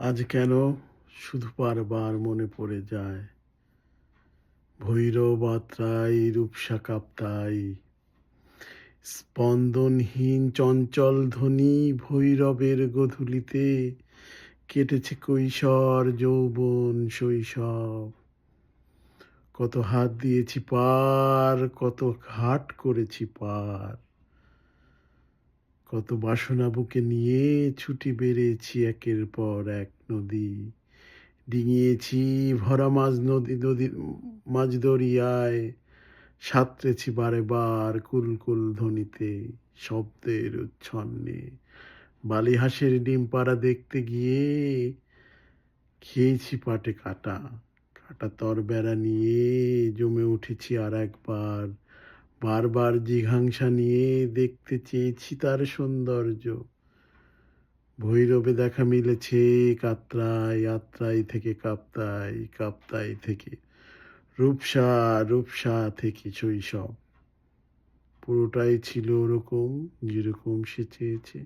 আজ কেন শুধু বারবার মনে পড়ে যায় ভৈরব আত্রাই রূপসা কাপ্তাই স্পন্দনহীন চঞ্চল ধ্বনি ভৈরবের গোধূলিতে কেটেছে কৈশোর যৌবন শৈশব। কত হাত দিয়েছি পার, কত ঘাট করেছি পার, কত বাসনা বুকে নিয়ে ছুটি বেড়েছি একের পর এক নদী। ডিঙিয়েছি ভরা নদীর মাঝ দরিয়ায়, সাঁতরেছি বারে বার কুলকুল ধ্বনিতে, শব্দের উচ্ছন্নে। বালিহাঁসের ডিম পাড়া দেখতে গিয়ে খেয়েছি পাটে কাঁটা, কাঁটা তরবেড়া নিয়ে জমে উঠেছি আর একবার। বারবার জিঘাংসা নিয়ে দেখতে চেয়েছি তার সৌন্দর্য। ভৈরবে দেখা মিলেছে কাত্রাই, আত্রাই থেকে কাপ্তাই, কাপ্তাই থেকে রূপসা, রূপসা থেকে শৈশব। পুরোটাই ছিল ওরকম যেরকম সে চেয়েছে।